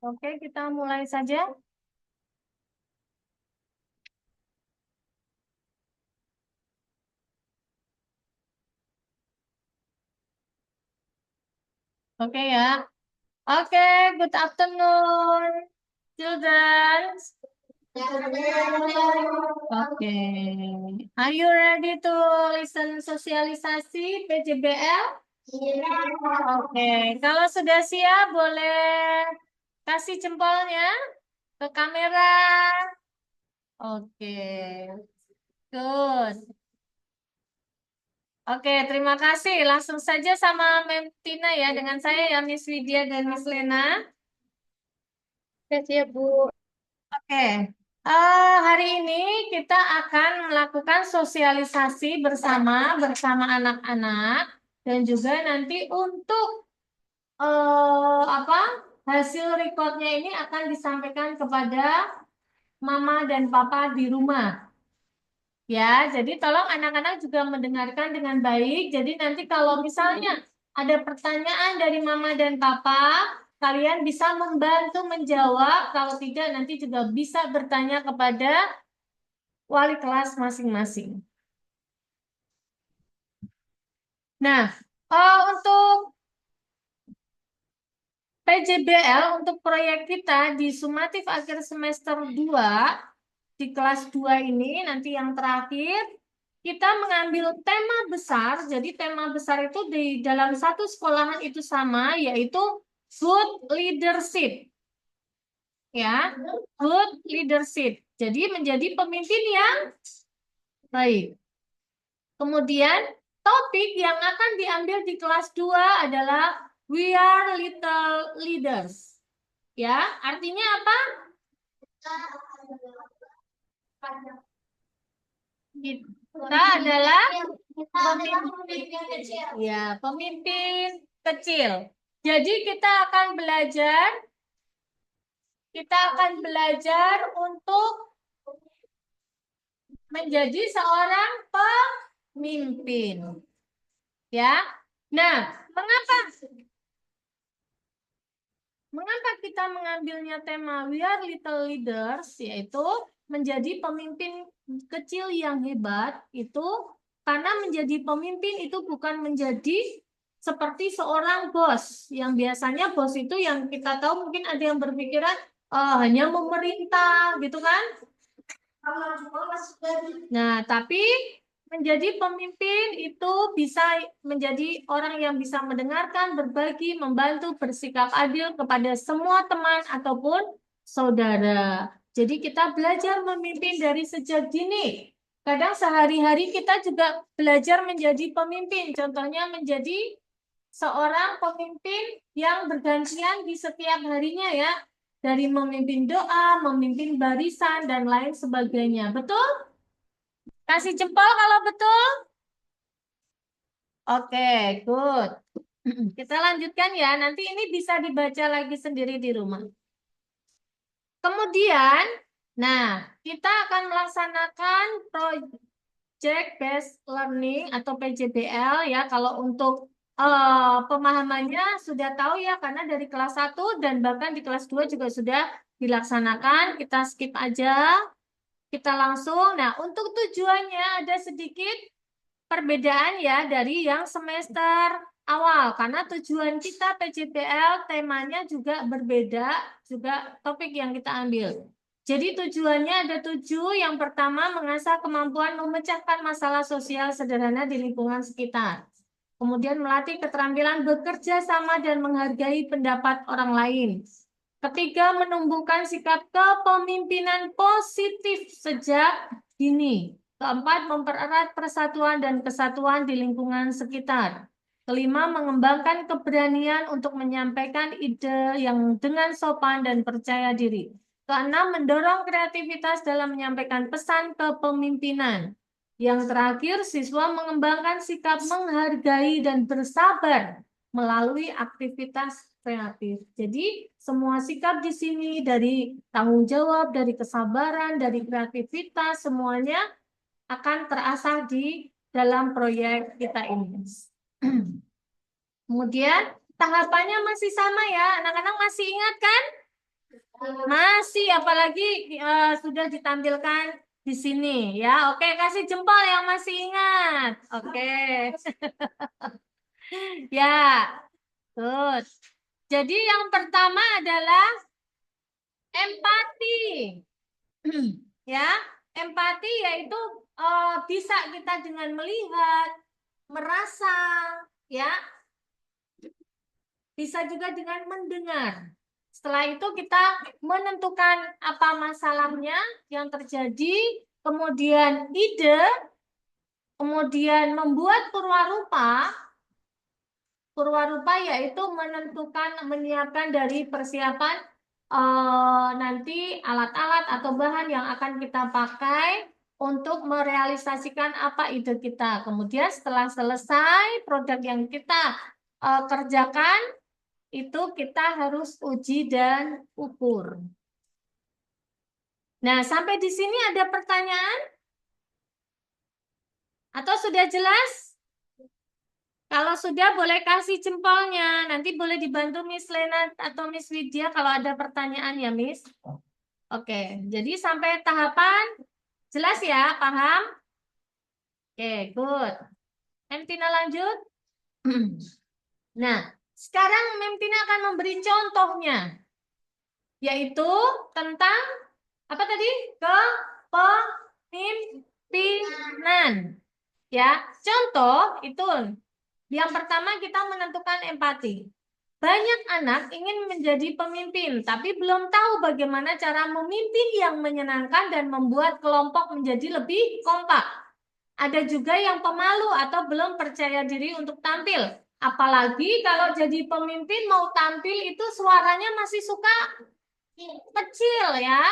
Oke, kita mulai saja. Oke ya. Oke, good afternoon, children. Oke. Are you ready to listen sosialisasi PJBL? Oke, kalau sudah siap boleh kasih jempolnya ke kamera. Oke, good. Oke, terima kasih. Langsung saja sama Mem Tina ya, dengan saya ya Miss Widya dan Miss Lena. Ya, Bu. Oke, hari ini kita akan melakukan sosialisasi bersama anak-anak dan juga nanti untuk apa hasil rekodnya ini akan disampaikan kepada Mama dan Papa di rumah. Ya, jadi tolong anak-anak juga mendengarkan dengan baik. Jadi nanti kalau misalnya ada pertanyaan dari Mama dan Papa, kalian bisa membantu menjawab. Kalau tidak, nanti juga bisa bertanya kepada wali kelas masing-masing. Nah, untuk PJBL, untuk proyek kita di sumatif akhir semester 2, di kelas 2 ini, nanti yang terakhir, kita mengambil tema besar. Jadi tema besar itu di dalam satu sekolahan itu sama, yaitu good leadership. Ya, good leadership. Jadi menjadi pemimpin yang baik. Kemudian topik yang akan diambil di kelas 2 adalah We are little leaders. Ya, artinya apa? Kita adalah pemimpin kecil. Jadi kita akan belajar untuk menjadi seorang pemimpin. Ya. Nah, mengapa Mengapa kita mengambilnya tema We Are Little Leaders, yaitu menjadi pemimpin kecil yang hebat, itu karena menjadi pemimpin itu bukan menjadi seperti seorang bos, yang biasanya bos itu yang kita tahu mungkin ada yang berpikiran hanya memerintah, gitu kan? Nah, tapi menjadi pemimpin itu bisa menjadi orang yang bisa mendengarkan, berbagi, membantu, bersikap adil kepada semua teman ataupun saudara. Jadi kita belajar memimpin dari sejak dini. Kadang sehari-hari kita juga belajar menjadi pemimpin. Contohnya menjadi seorang pemimpin yang bergantian di setiap harinya ya. Dari memimpin doa, memimpin barisan, dan lain sebagainya. Betul? Kasih jempol kalau betul. Oke, good. Kita lanjutkan ya. Nanti ini bisa dibaca lagi sendiri di rumah. Kemudian, nah, kita akan melaksanakan project based learning atau PJBL ya. Kalau untuk pemahamannya sudah tahu ya, karena dari kelas 1 dan bahkan di kelas 2 juga sudah dilaksanakan. Kita skip aja. Kita langsung. Nah, untuk tujuannya ada sedikit perbedaan ya dari yang semester awal, karena tujuan kita PJBL temanya juga berbeda, juga topik yang kita ambil. Jadi tujuannya ada 7. Yang pertama, mengasah kemampuan memecahkan masalah sosial sederhana di lingkungan sekitar. Kemudian melatih keterampilan bekerja sama dan menghargai pendapat orang lain. Ketiga, menumbuhkan sikap kepemimpinan positif sejak dini. Keempat, mempererat persatuan dan kesatuan di lingkungan sekitar. Kelima, mengembangkan keberanian untuk menyampaikan ide yang dengan sopan dan percaya diri. Keenam, mendorong kreativitas dalam menyampaikan pesan kepemimpinan. Yang terakhir, siswa mengembangkan sikap menghargai dan bersabar melalui aktivitas kreatif. Jadi, semua sikap di sini dari tanggung jawab, dari kesabaran, dari kreativitas, semuanya akan terasah di dalam proyek kita ini. Kemudian, tahapannya masih sama ya. Anak-anak masih ingat kan? Masih, apalagi sudah ditampilkan di sini ya. Oke, kasih jempol yang masih ingat. Oke. Ya, good. Jadi yang pertama adalah empati. Ya, empati yaitu bisa kita dengan melihat, merasa, ya, bisa juga dengan mendengar. Setelah itu kita menentukan apa masalahnya yang terjadi, kemudian ide, kemudian membuat purwarupa. Purwarupa yaitu menentukan, menyiapkan dari persiapan nanti alat-alat atau bahan yang akan kita pakai untuk merealisasikan apa ide kita. Kemudian setelah selesai produk yang kita kerjakan, itu kita harus uji dan ukur. Nah, sampai di sini ada pertanyaan? Atau sudah jelas? Kalau sudah boleh kasih jempolnya. Nanti boleh dibantu Miss Lena atau Miss Widya kalau ada pertanyaan ya, Miss. Oke, jadi sampai tahapan jelas ya, paham? Oke, good. Mem Tina lanjut. Nah, sekarang Mem Tina akan memberi contohnya, yaitu tentang apa tadi? Kepemimpinan. Ya, contoh itu yang pertama kita menentukan empati. Banyak anak ingin menjadi pemimpin, tapi belum tahu bagaimana cara memimpin yang menyenangkan dan membuat kelompok menjadi lebih kompak. Ada juga yang pemalu atau belum percaya diri untuk tampil. Apalagi kalau jadi pemimpin mau tampil itu suaranya masih suka kecil ya.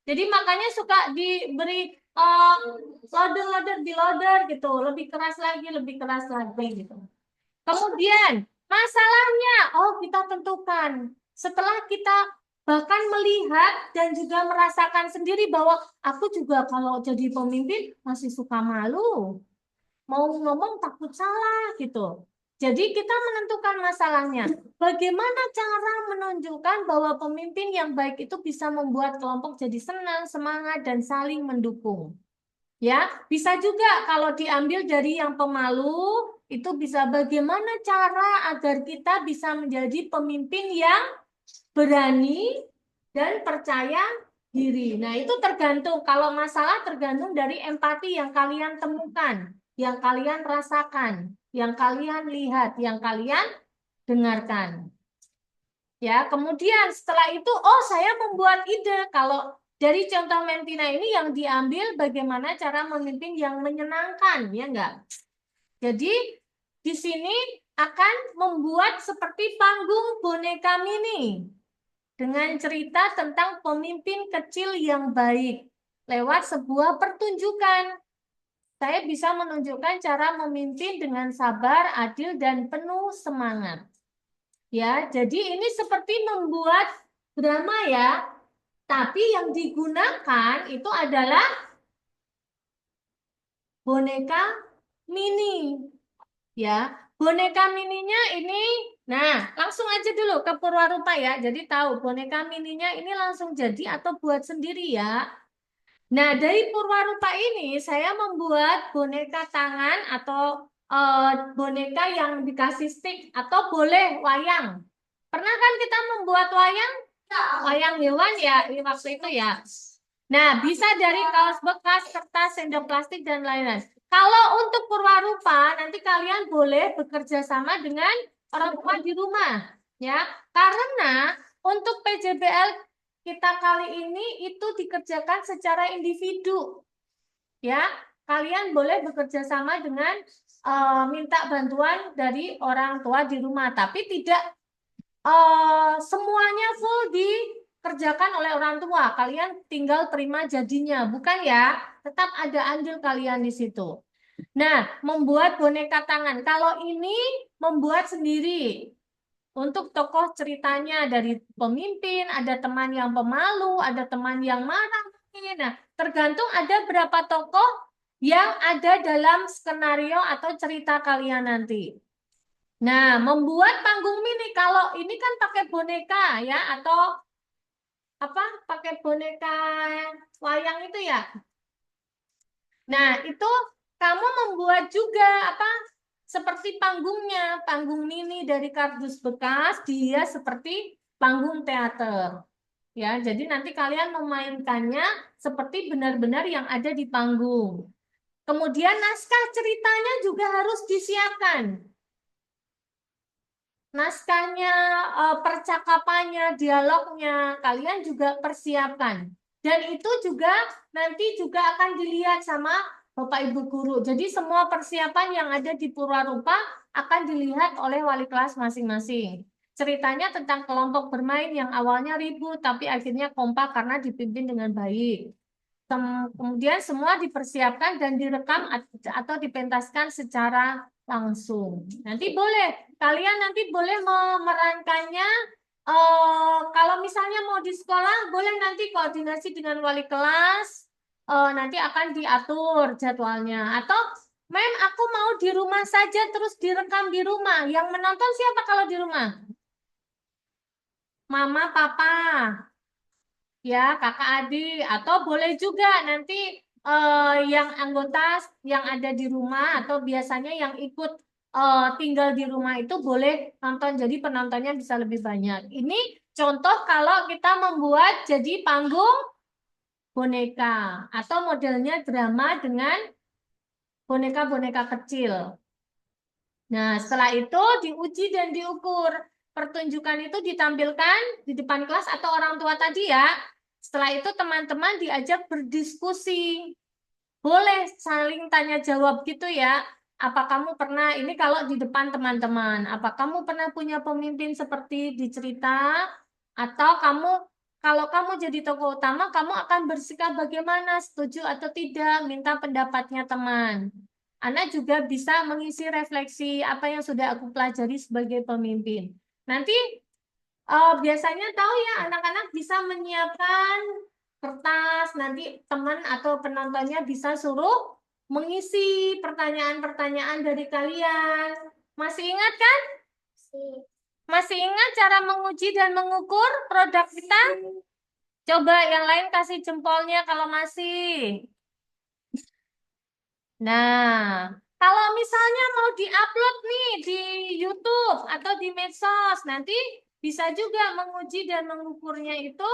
Jadi makanya suka diberi loader di loader gitu, lebih keras lagi gitu. Kemudian masalahnya, kita tentukan setelah kita bahkan melihat dan juga merasakan sendiri bahwa aku juga kalau jadi pemimpin masih suka malu, mau ngomong takut salah gitu. Jadi kita menentukan masalahnya. Bagaimana cara menunjukkan bahwa pemimpin yang baik itu bisa membuat kelompok jadi senang, semangat, dan saling mendukung. Ya, bisa juga kalau diambil dari yang pemalu, itu bisa bagaimana cara agar kita bisa menjadi pemimpin yang berani dan percaya diri. Nah, itu tergantung. Kalau masalah tergantung dari empati yang kalian temukan, yang kalian rasakan, yang kalian lihat, yang kalian dengarkan. Ya, kemudian setelah itu, saya membuat ide. Kalau dari contoh Mentina ini yang diambil bagaimana cara memimpin yang menyenangkan, ya enggak? Jadi di sini akan membuat seperti panggung boneka mini dengan cerita tentang pemimpin kecil yang baik lewat sebuah pertunjukan. Saya bisa menunjukkan cara memimpin dengan sabar, adil, dan penuh semangat. Ya, jadi ini seperti membuat drama ya. Tapi yang digunakan itu adalah boneka mini. Ya, boneka mininya ini, nah langsung aja dulu ke Purwarupa ya. Jadi tahu boneka mininya ini langsung jadi atau buat sendiri ya. Nah, dari Purwarupa ini saya membuat boneka tangan atau boneka yang dikasih stick atau boleh wayang. Pernah kan kita membuat wayang? Wayang hewan ya di waktu itu ya. Nah, bisa dari kaos bekas, kertas, sendok plastik, dan lain-lain. Kalau untuk Purwarupa, nanti kalian boleh bekerja sama dengan orang tua di rumah. Ya, karena untuk PJBL kita kali ini itu dikerjakan secara individu. Ya, kalian boleh bekerja sama dengan minta bantuan dari orang tua di rumah, tapi tidak semuanya full dikerjakan oleh orang tua. Kalian tinggal terima jadinya, bukan ya? Tetap ada andil kalian di situ. Nah, membuat boneka tangan. Kalau ini membuat sendiri. Untuk tokoh ceritanya dari pemimpin, ada teman yang pemalu, ada teman yang marah. Nah, tergantung ada berapa tokoh yang ada dalam skenario atau cerita kalian nanti. Nah, membuat panggung mini, kalau ini kan pakai boneka ya, atau apa pakai boneka wayang itu ya. Nah, itu kamu membuat juga apa seperti panggungnya, panggung mini dari kardus bekas, dia seperti panggung teater. Ya, jadi nanti kalian memainkannya seperti benar-benar yang ada di panggung. Kemudian naskah ceritanya juga harus disiapkan. Naskahnya, percakapannya, dialognya, kalian juga persiapkan. Dan itu juga nanti juga akan dilihat sama Bapak Ibu guru. Jadi semua persiapan yang ada di Purwarupa akan dilihat oleh wali kelas masing-masing. Ceritanya tentang kelompok bermain yang awalnya ribut, tapi akhirnya kompak karena dipimpin dengan baik. Kemudian semua dipersiapkan dan direkam atau dipentaskan secara langsung. Nanti boleh, kalian nanti boleh memerankannya. Kalau misalnya mau di sekolah, boleh nanti koordinasi dengan wali kelas. Nanti akan diatur jadwalnya. Atau, Mem, aku mau di rumah saja terus direkam di rumah. Yang menonton siapa kalau di rumah? Mama, papa. Ya, kakak adik, atau boleh juga nanti yang anggota yang ada di rumah atau biasanya yang ikut tinggal di rumah itu boleh nonton, jadi penontonnya bisa lebih banyak. Ini contoh kalau kita membuat jadi panggung boneka atau modelnya drama dengan boneka-boneka kecil. Nah, setelah itu diuji dan diukur. Pertunjukan itu ditampilkan di depan kelas atau orang tua tadi ya. Setelah itu teman-teman diajak berdiskusi. Boleh saling tanya jawab gitu ya. Apa kamu pernah, ini kalau di depan teman-teman, apa kamu pernah punya pemimpin seperti di cerita? Atau kamu, kalau kamu jadi tokoh utama, kamu akan bersikap bagaimana? Setuju atau tidak? Minta pendapatnya teman. Anak juga bisa mengisi refleksi apa yang sudah aku pelajari sebagai pemimpin. Nanti biasanya tahu ya anak-anak bisa menyiapkan kertas, nanti teman atau penontonnya bisa suruh mengisi pertanyaan-pertanyaan dari kalian. Masih ingat kan? Masih ingat cara menguji dan mengukur produk kita? Coba yang lain kasih jempolnya kalau masih. Nah, kalau misalnya mau diupload nih di YouTube atau di medsos, nanti bisa juga menguji dan mengukurnya itu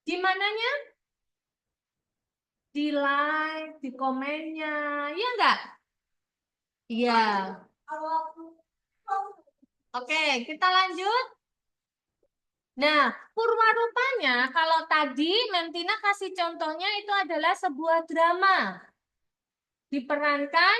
di mananya? Di like, di komennya, iya enggak? Iya. Oke, kita lanjut. Nah, purwarupanya kalau tadi Mentina kasih contohnya itu adalah sebuah drama. Diperankan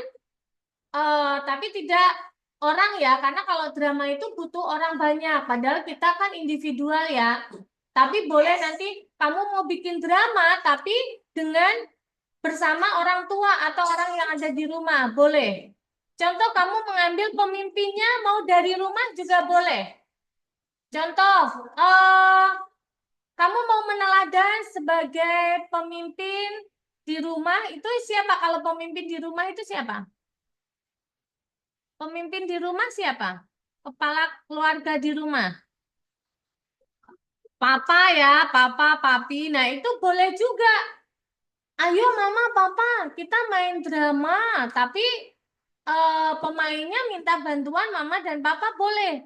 tapi tidak orang ya, karena kalau drama itu butuh orang banyak, padahal kita kan individual ya. Tapi boleh nanti kamu mau bikin drama, tapi dengan bersama orang tua atau orang yang ada di rumah, boleh. Contoh kamu mengambil pemimpinnya mau dari rumah juga boleh. Contoh, kamu mau meneladan sebagai pemimpin di rumah, itu siapa? Kalau pemimpin di rumah itu siapa? Pemimpin di rumah siapa? Kepala keluarga di rumah. Papa ya, papa, papi. Nah, itu boleh juga. Ayo mama, papa, kita main drama. Tapi pemainnya minta bantuan mama dan papa boleh.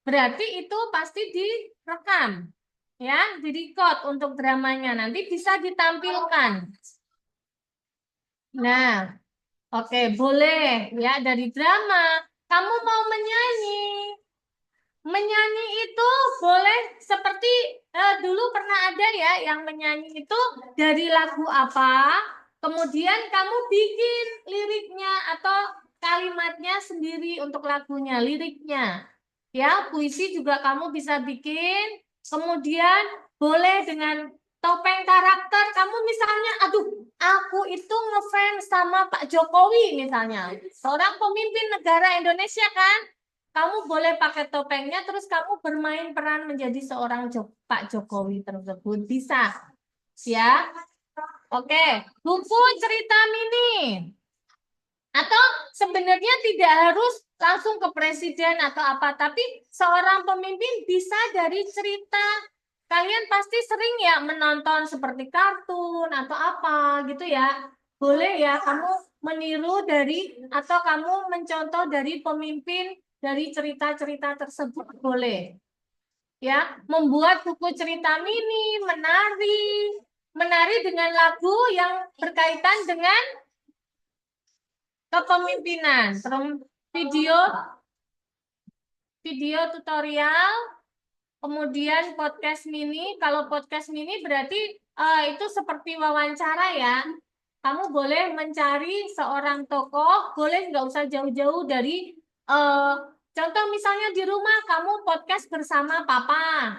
Berarti itu pasti direkam. Ya, di-record untuk dramanya. Nanti bisa ditampilkan. Nah, oke, boleh. Ya, dari drama. Kamu mau menyanyi. Menyanyi itu boleh seperti dulu pernah ada ya yang menyanyi itu dari lagu apa, kemudian kamu bikin liriknya atau kalimatnya sendiri untuk lagunya, liriknya. Ya, puisi juga kamu bisa bikin. Kemudian boleh dengan topeng karakter. Kamu misalnya, aduh, aku itu ngefans sama Pak Jokowi misalnya. Seorang pemimpin negara Indonesia kan? Kamu boleh pakai topengnya, terus kamu bermain peran menjadi seorang Pak Jokowi tersebut. Bisa. Ya. Oke. Buku cerita mini. Atau sebenarnya tidak harus langsung ke presiden atau apa, tapi seorang pemimpin bisa dari cerita. Kalian pasti sering ya menonton seperti kartun atau apa gitu ya. Boleh ya kamu meniru dari atau kamu mencontoh dari pemimpin dari cerita-cerita tersebut, boleh. Ya, membuat buku cerita mini, menari dengan lagu yang berkaitan dengan kepemimpinan. Terus video video tutorial, kemudian podcast mini. Kalau podcast mini berarti itu seperti wawancara ya. Kamu boleh mencari seorang tokoh, boleh nggak usah jauh-jauh dari contoh misalnya di rumah kamu podcast bersama papa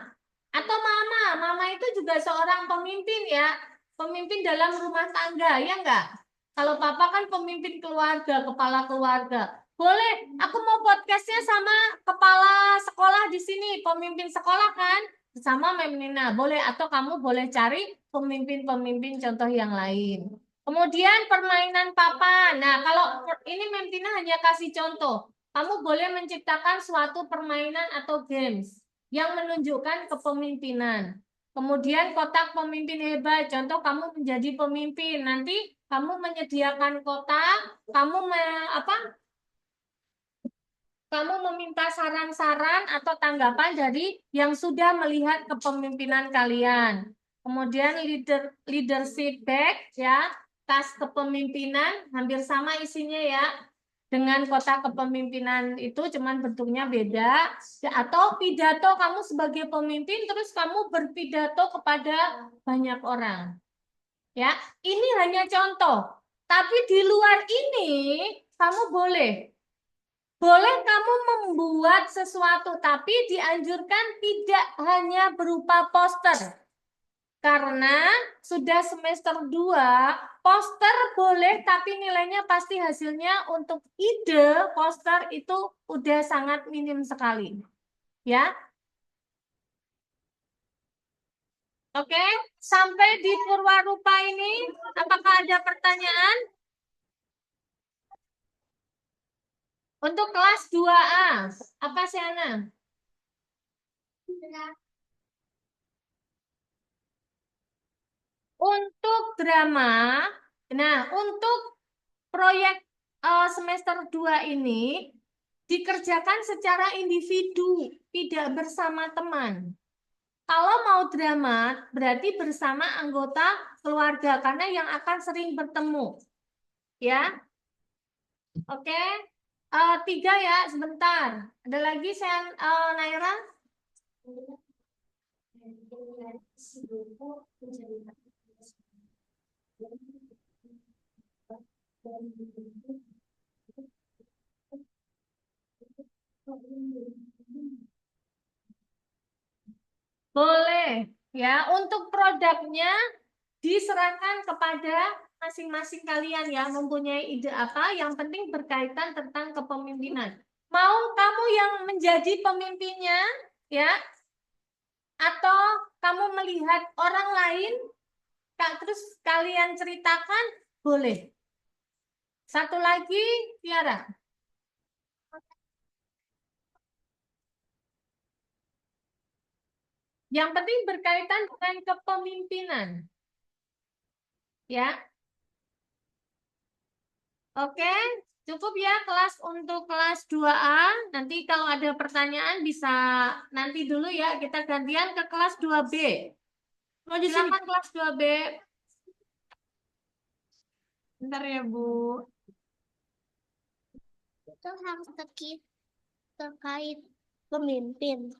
atau mama. Mama itu juga seorang pemimpin ya, pemimpin dalam rumah tangga ya enggak? Kalau papa kan pemimpin keluarga, kepala keluarga. Boleh, aku mau podcastnya sama kepala sekolah di sini, pemimpin sekolah kan, bersama Mem Nina. Boleh, atau kamu boleh cari pemimpin-pemimpin contoh yang lain. Kemudian permainan papan. Nah, kalau ini Mem Tina hanya kasih contoh. Kamu boleh menciptakan suatu permainan atau games yang menunjukkan kepemimpinan. Kemudian kotak pemimpin hebat. Contoh kamu menjadi pemimpin. Nanti kamu menyediakan kotak, kamu meminta saran-saran atau tanggapan dari yang sudah melihat kepemimpinan kalian. Kemudian leadership bag ya, tas kepemimpinan hampir sama isinya ya. Dengan kotak kepemimpinan itu cuman bentuknya beda. Atau pidato kamu sebagai pemimpin terus kamu berpidato kepada banyak orang. Ya, ini hanya contoh. Tapi di luar ini kamu boleh kamu membuat sesuatu, tapi dianjurkan tidak hanya berupa poster. Karena sudah semester 2, poster boleh, tapi nilainya pasti hasilnya untuk ide poster itu udah sangat minim sekali. Ya, oke. Sampai di Purwarupa ini, apakah ada pertanyaan? Untuk kelas 2A, apa sih Ana? Untuk drama, nah untuk proyek semester 2 ini dikerjakan secara individu, tidak bersama teman. Kalau mau drama, berarti bersama anggota keluarga, karena yang akan sering bertemu. Ya, oke. 3 ya, sebentar. Ada lagi saya Naira? Boleh. Ya, untuk produknya diserahkan kepada masing-masing kalian ya, mempunyai ide apa, yang penting berkaitan tentang kepemimpinan. Mau kamu yang menjadi pemimpinnya, ya, atau kamu melihat orang lain, terus kalian ceritakan, boleh. Satu lagi, Tiara. Yang penting berkaitan dengan kepemimpinan. Ya, oke. Cukup ya kelas untuk kelas 2A. Nanti kalau ada pertanyaan bisa nanti dulu ya. Kita gantian ke kelas 2B. Silakan kelas 2B. Bentar ya, Bu. Itu harus terkait pemimpin.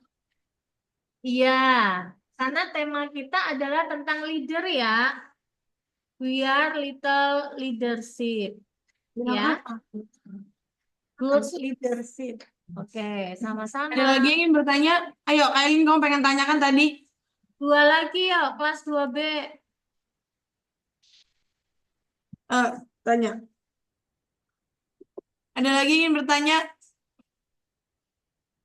Iya, karena tema kita adalah tentang leader ya. We are little leadership. Ya, good leadership. Oke, sama-sama. Ada lagi yang ingin bertanya? Ayo, Kailin, kamu pengen tanyakan tadi? 2 lagi ya, kelas 2B. Tanya. Ada lagi yang ingin bertanya?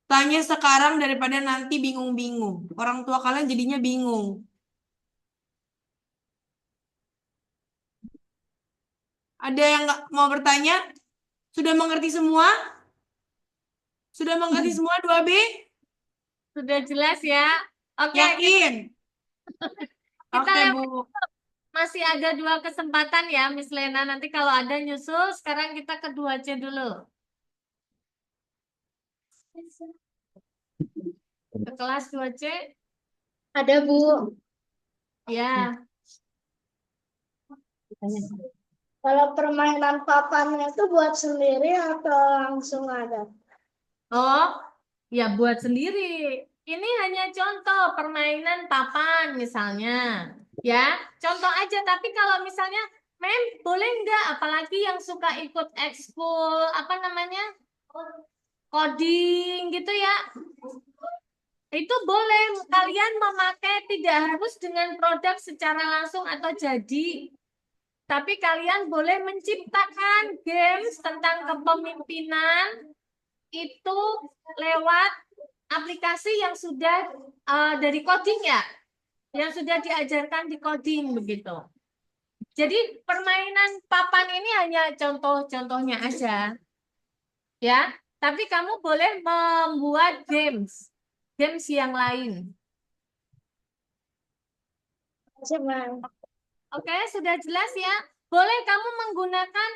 Tanya sekarang daripada nanti bingung-bingung. Orang tua kalian jadinya bingung. Ada yang nggak mau bertanya? Sudah mengerti semua? Sudah mengerti semua 2B? Sudah jelas ya? Oke, Yakin? kita Oke, lewat. Bu. Masih ada 2 kesempatan ya, Miss Lena. Nanti kalau ada nyusul, sekarang kita ke 2C dulu. Ke kelas 2C, Ada, Bu. ya. Kalau permainan papannya itu buat sendiri atau langsung ada? Oh, ya buat sendiri. Ini hanya contoh permainan papan misalnya. Ya, contoh aja. Tapi kalau misalnya, Mem, boleh nggak? Apalagi yang suka ikut ekskul, apa namanya? Coding gitu ya. Itu boleh kalian memakai, tidak harus dengan produk secara langsung atau jadi. Tapi kalian boleh menciptakan games tentang kepemimpinan itu lewat aplikasi yang sudah dari coding ya, yang sudah diajarkan di coding begitu. Jadi permainan papan ini hanya contoh-contohnya aja, ya. Tapi kamu boleh membuat games, games yang lain. Oke, sudah jelas ya. Boleh kamu menggunakan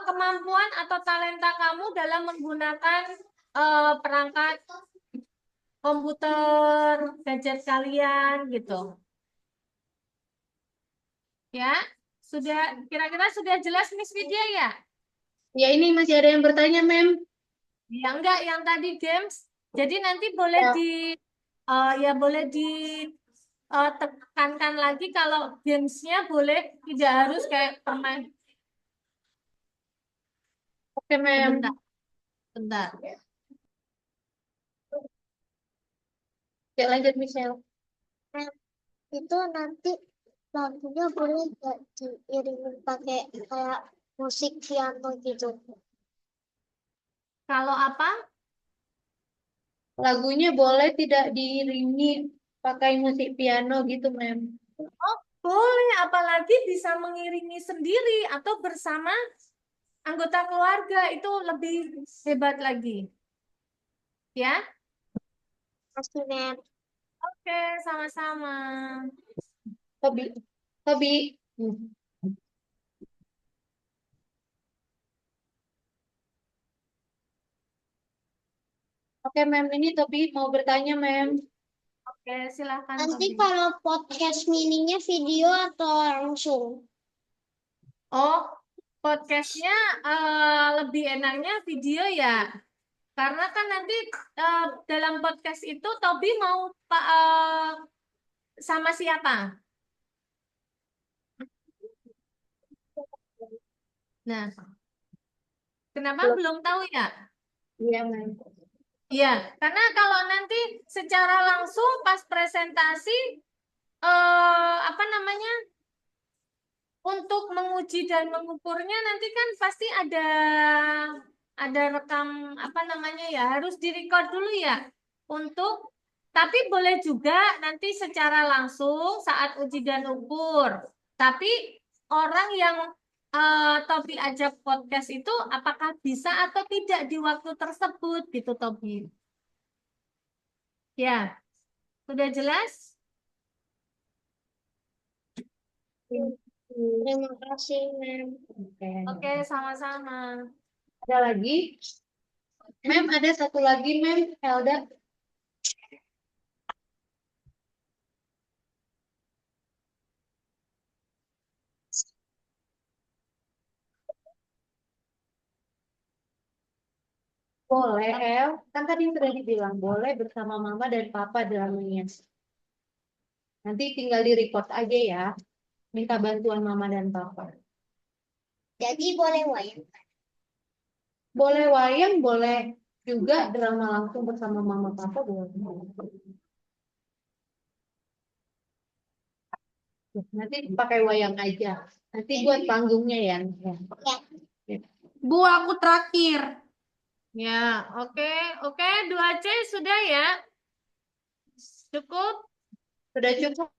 kemampuan atau talenta kamu dalam menggunakan perangkat komputer, gadget kalian gitu. Ya, sudah kira-kira sudah jelas Miss Vidya ya? Ya, ini masih ada yang bertanya, Mem. Ya enggak, yang tadi games. Jadi nanti boleh Ya. ya boleh tekankan lagi kalau gamesnya boleh tidak harus kayak permain. Oke, Mem. Bentar, bentar. Ya, lanjut, Michelle. Mem, itu nanti lagunya boleh nggak diiringin pakai kayak musik piano gitu? Kalau apa? Lagunya boleh tidak diiringi pakai musik piano gitu, Mem. Oh, boleh. Apalagi bisa mengiringi sendiri atau bersama anggota keluarga. Itu lebih hebat lagi. Ya, Pasti, Mem. oke, sama-sama. Tobi. Tobi. Oke, Mem. Ini Tobi mau bertanya, Mem. Oke, silahkan, Nanti Tobi. kalau podcast mininya video atau langsung? Oh, podcastnya lebih enaknya video ya. Karena kan nanti dalam podcast itu Tobi mau sama siapa? Nah, kenapa belum tahu ya? Iya, Mem. Iya, karena kalau nanti secara langsung pas presentasi, apa namanya, untuk menguji dan mengukurnya nanti kan pasti ada rekam apa namanya ya, harus direcord dulu ya. Tapi boleh juga nanti secara langsung saat uji dan ukur. Tapi orang yang Tobi ajak podcast itu apakah bisa atau tidak di waktu tersebut gitu Tobi. Ya, sudah jelas? Terima kasih, Mem. Oke, sama-sama. Ada lagi? Mem, ada satu lagi, Mem. Helda. Boleh, El. Kan tadi sudah dibilang, boleh bersama Mama dan Papa dalamnya. Nanti tinggal di-record aja ya. Minta bantuan Mama dan Papa. Jadi boleh wayang? Boleh wayang, boleh juga drama langsung bersama Mama Papa, boleh. Nanti pakai wayang aja. Nanti buat panggungnya ya. Ya. Bu, aku terakhir. Ya, oke, oke, 2C sudah ya. Cukup? Sudah cukup?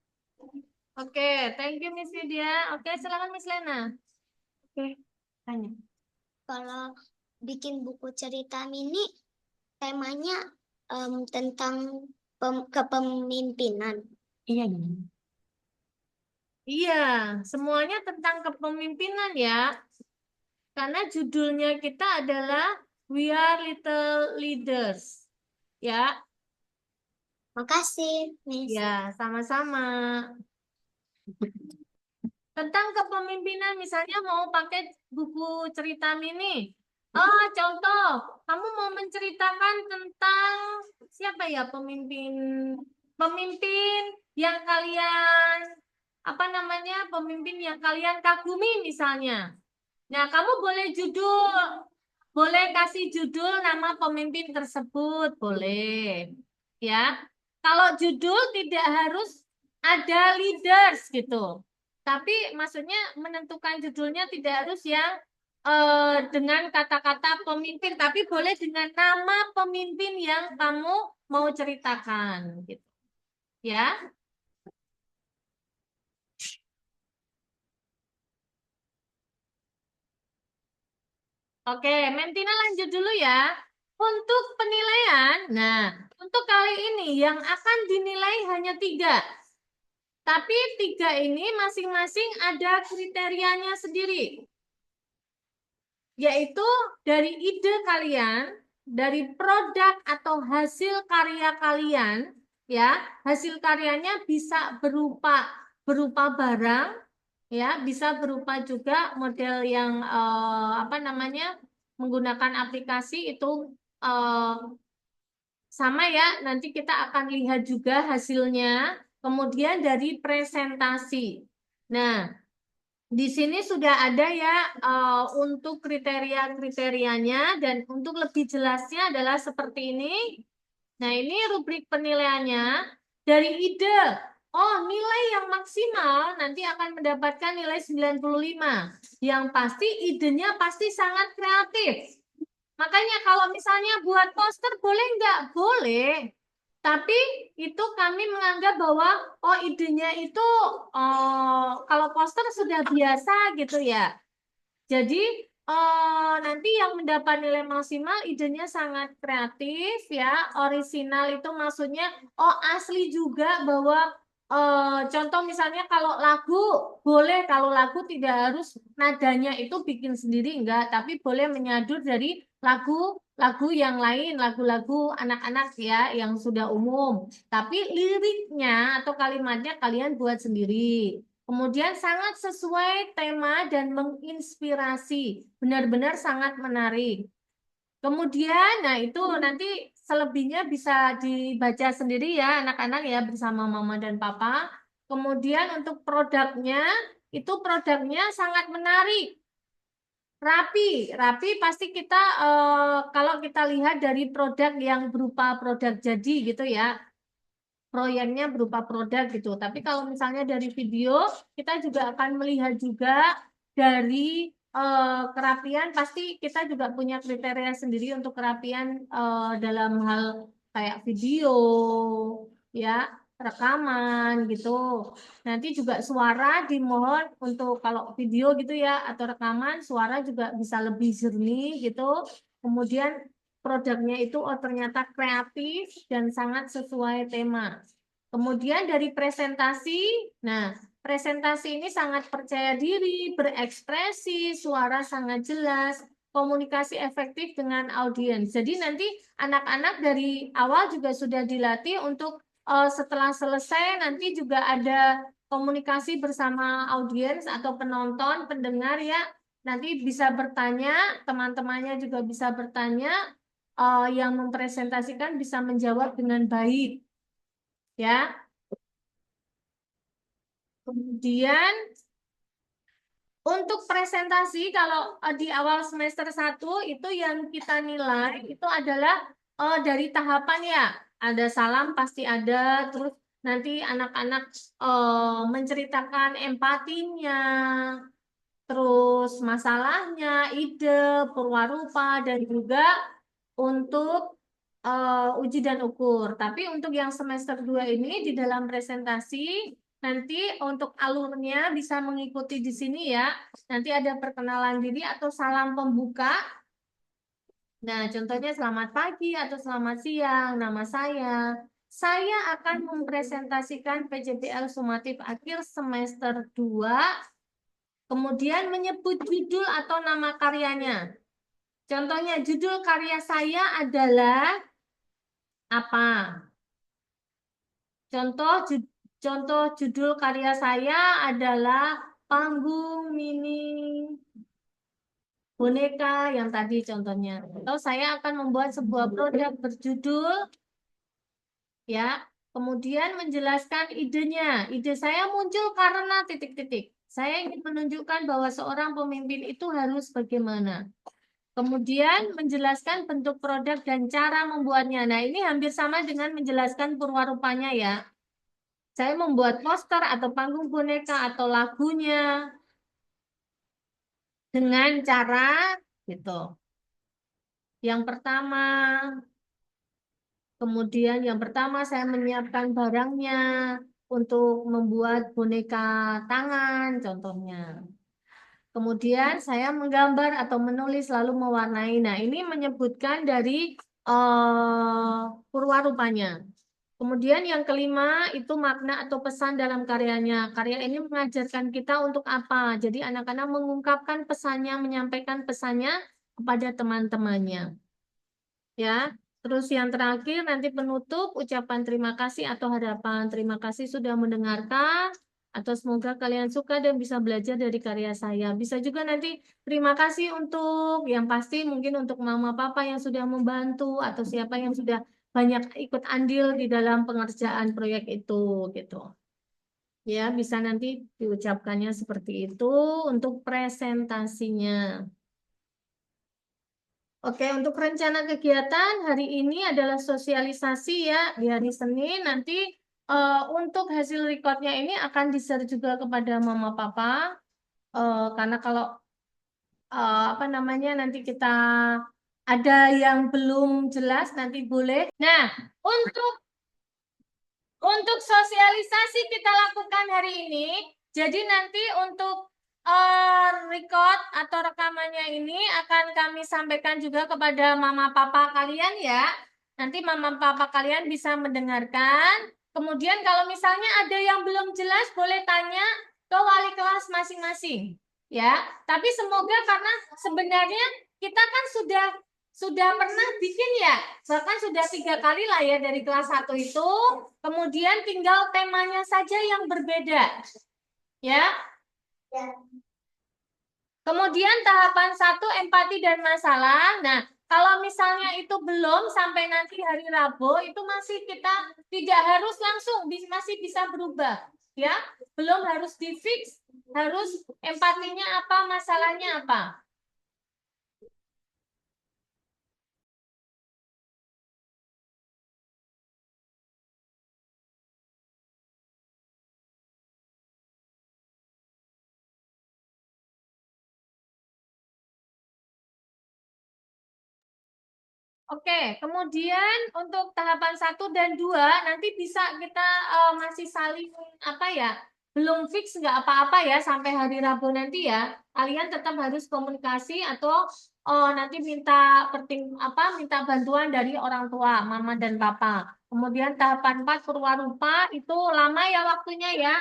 Oke, thank you Miss Vidya. Oke, silakan Miss Lena. Oke, tanya. Kalau bikin buku cerita mini, temanya tentang kepemimpinan. Iya dong. Iya, semuanya tentang kepemimpinan ya. Karena judulnya kita adalah We Are Little Leaders. Ya, Makasih, Miss. ya, sama-sama. Tentang kepemimpinan, misalnya mau pakai buku cerita mini. Oh, contoh, kamu mau menceritakan tentang siapa ya pemimpin yang kalian apa namanya pemimpin yang kalian kagumi misalnya. Nah, kamu boleh kasih judul nama pemimpin tersebut, boleh. Ya. Kalau judul tidak harus ada leaders gitu. Tapi maksudnya menentukan judulnya tidak harus yang dengan kata-kata pemimpin, tapi boleh dengan nama pemimpin yang kamu mau ceritakan gitu. Ya. Oke, Mentina lanjut dulu ya. Untuk penilaian, nah, untuk kali ini yang akan dinilai hanya 3. Tapi 3 ini masing-masing ada kriterianya sendiri. Yaitu dari ide kalian, dari produk atau hasil karya kalian, ya, hasil karyanya bisa berupa barang, ya, bisa berupa juga model yang apa namanya menggunakan aplikasi itu sama ya, nanti kita akan lihat juga hasilnya. Kemudian dari presentasi. Nah, di sini sudah ada ya untuk kriteria-kriterianya dan untuk lebih jelasnya adalah seperti ini. Nah, ini rubrik penilaiannya dari ide. Oh, nilai yang maksimal nanti akan mendapatkan nilai 95. Yang pasti idenya pasti sangat kreatif. Makanya kalau misalnya buat poster boleh nggak? Boleh. Tapi itu kami menganggap bahwa oh idenya itu kalau poster sudah biasa gitu ya. Jadi nanti yang mendapat nilai maksimal idenya sangat kreatif ya, orisinal itu maksudnya oh asli juga bahwa contoh misalnya kalau lagu boleh, kalau lagu tidak harus nadanya itu bikin sendiri enggak, tapi boleh menyadur dari lagu yang lain, lagu-lagu anak-anak ya yang sudah umum. Tapi liriknya atau kalimatnya kalian buat sendiri. Kemudian sangat sesuai tema dan menginspirasi. Benar-benar sangat menarik. Kemudian, nah itu nanti selebihnya bisa dibaca sendiri ya anak-anak ya bersama mama dan papa. Kemudian untuk produknya, itu produknya sangat menarik. Rapi pasti kita kalau kita lihat dari produk yang berupa produk jadi gitu ya proyeknya berupa produk gitu. Tapi kalau misalnya dari video, kita juga akan melihat juga dari kerapian, pasti kita juga punya kriteria sendiri untuk kerapian dalam hal kayak video, ya, rekaman gitu. Nanti juga suara dimohon untuk kalau video gitu ya, atau rekaman, suara juga bisa lebih jernih gitu. Kemudian produknya itu oh ternyata kreatif dan sangat sesuai tema. Kemudian dari presentasi, nah presentasi ini sangat percaya diri, berekspresi, suara sangat jelas, komunikasi efektif dengan audiens. Jadi nanti anak-anak dari awal juga sudah dilatih untuk setelah selesai nanti juga ada komunikasi bersama audiens atau penonton, pendengar ya. Nanti bisa bertanya, teman-temannya juga bisa bertanya, yang mempresentasikan bisa menjawab dengan baik. Ya. Kemudian untuk presentasi kalau di awal semester 1 itu yang kita nilai itu adalah dari tahapan ya. Ada salam pasti ada, terus nanti anak-anak menceritakan empatinya, terus masalahnya, ide, perwarupa, dan juga untuk uji dan ukur. Tapi untuk yang semester 2 ini di dalam presentasi, nanti untuk alurnya bisa mengikuti di sini ya. Nanti ada perkenalan diri atau salam pembuka. Nah, contohnya selamat pagi atau selamat siang, nama saya. Saya akan mempresentasikan PJBL sumatif akhir semester 2, kemudian menyebut judul atau nama karyanya. Contohnya judul karya saya adalah apa? Contoh judul karya saya adalah Panggung Mini Boneka yang tadi contohnya. Atau saya akan membuat sebuah produk berjudul, ya, kemudian menjelaskan idenya. Ide saya muncul karena titik-titik. Saya ingin menunjukkan bahwa seorang pemimpin itu harus bagaimana. Kemudian menjelaskan bentuk produk dan cara membuatnya. Nah, ini hampir sama dengan menjelaskan purwarupanya ya. Saya membuat poster atau panggung boneka atau lagunya dengan cara gitu. Yang pertama, kemudian yang pertama saya menyiapkan barangnya untuk membuat boneka tangan contohnya. Kemudian saya menggambar atau menulis lalu mewarnai. Nah, ini menyebutkan dari purwarupanya. Kemudian yang kelima itu makna atau pesan dalam karyanya. Karya ini mengajarkan kita untuk apa? Jadi anak-anak mengungkapkan pesannya, menyampaikan pesannya kepada teman-temannya. Ya. Terus yang terakhir nanti penutup ucapan terima kasih atau harapan. Terima kasih sudah mendengarkan atau semoga kalian suka dan bisa belajar dari karya saya. Bisa juga nanti terima kasih untuk yang pasti mungkin untuk mama papa yang sudah membantu atau siapa yang sudah banyak ikut andil di dalam pengerjaan proyek itu gitu. Ya, bisa nanti diucapkannya seperti itu untuk presentasinya. Oke, untuk rencana kegiatan hari ini adalah sosialisasi ya di hari Senin. Nanti untuk hasil recordnya ini akan di-share juga kepada mama papa. Karena kalau apa namanya nanti kita ada yang belum jelas nanti boleh. Nah, untuk sosialisasi kita lakukan hari ini. Jadi nanti untuk record atau rekamannya ini akan kami sampaikan juga kepada mama papa kalian ya. Nanti mama papa kalian bisa mendengarkan. Kemudian kalau misalnya ada yang belum jelas boleh tanya ke wali kelas masing-masing. Ya, tapi semoga karena sebenarnya kita kan sudah pernah bikin ya, bahkan sudah 3 kali lah ya dari kelas 1 itu. Kemudian tinggal temanya saja yang berbeda. Ya. Kemudian tahapan 1 empati dan masalah. Nah, kalau misalnya itu belum sampai nanti hari Rabu itu masih kita tidak harus langsung masih bisa berubah. Ya, belum harus di-fix, harus empatinya apa, masalahnya apa. Oke, kemudian untuk tahapan 1 dan 2 nanti bisa kita masih saling apa ya, belum fix nggak apa-apa ya sampai hari Rabu nanti ya. Kalian tetap harus komunikasi atau nanti minta minta bantuan dari orang tua, mama dan papa. Kemudian tahapan 4 purwarupa itu lama ya waktunya ya.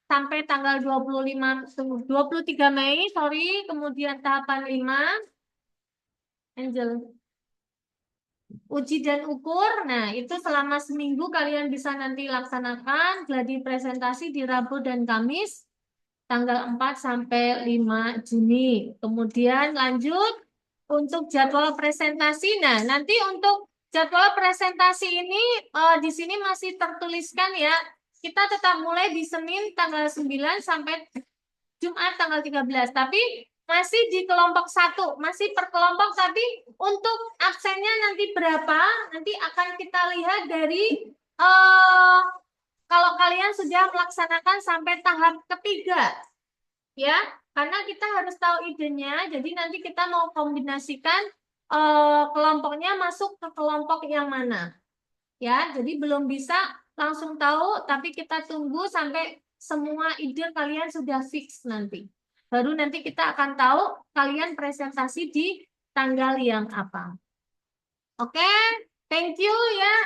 Sampai tanggal 23 Mei, sorry. Kemudian tahapan 5 Angel uji dan ukur. Nah, itu selama seminggu kalian bisa nanti laksanakan gladi presentasi di Rabu dan Kamis tanggal 4 sampai 5 Juni. Kemudian lanjut untuk jadwal presentasi. Nah, nanti untuk jadwal presentasi ini di sini masih tertuliskan ya. Kita tetap mulai di Senin tanggal 9 sampai Jumat tanggal 13. Tapi masih di kelompok 1, masih per kelompok, tapi untuk absennya nanti berapa, nanti akan kita lihat dari kalau kalian sudah melaksanakan sampai tahap ketiga, ya, karena kita harus tahu idenya, jadi nanti kita mau kombinasikan kelompoknya masuk ke kelompok yang mana, ya, jadi belum bisa langsung tahu, tapi kita tunggu sampai semua ide kalian sudah fix nanti. Baru nanti kita akan tahu kalian presentasi di tanggal yang apa. Oke, thank you ya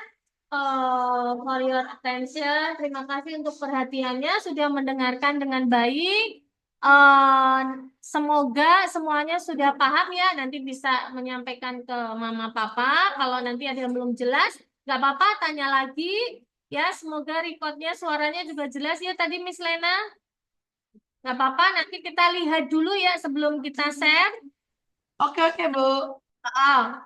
for your attention. Terima kasih untuk perhatiannya, sudah mendengarkan dengan baik. Eh, Semoga semuanya sudah paham ya. Nanti bisa menyampaikan ke mama papa. Kalau nanti ada yang belum jelas, nggak apa-apa, tanya lagi. Ya, semoga recordnya suaranya juga jelas ya tadi Miss Lena. Nggak apa-apa, nanti kita lihat dulu ya sebelum kita share. Oke, oke, Bu.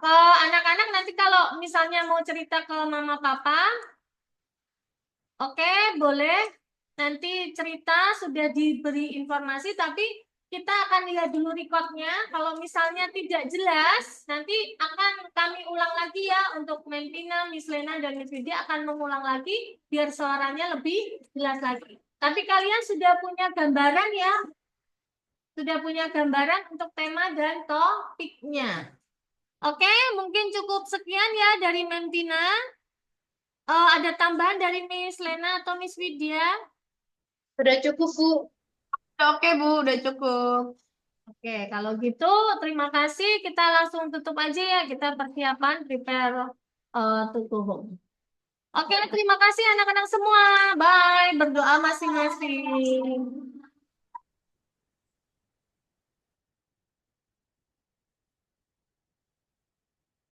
Ke anak-anak nanti kalau misalnya mau cerita ke mama papa, oke, boleh. Nanti cerita sudah diberi informasi, tapi kita akan lihat dulu recordnya. Kalau misalnya tidak jelas, nanti akan kami ulang lagi ya untuk Mempina, Miss Lena, dan Miss Widya akan mengulang lagi biar suaranya lebih jelas lagi. Tapi kalian sudah punya gambaran ya? Sudah punya gambaran untuk tema dan topiknya. Oke, mungkin cukup sekian ya dari Mempina. Ada tambahan dari Miss Lena atau Miss Widya? Sudah cukup, Bu. Oke, Bu, udah cukup. Oke, kalau gitu terima kasih. Kita langsung tutup aja ya. Kita persiapan prepare to go home. Oke, terima kasih anak-anak semua. Bye. Berdoa masing-masing.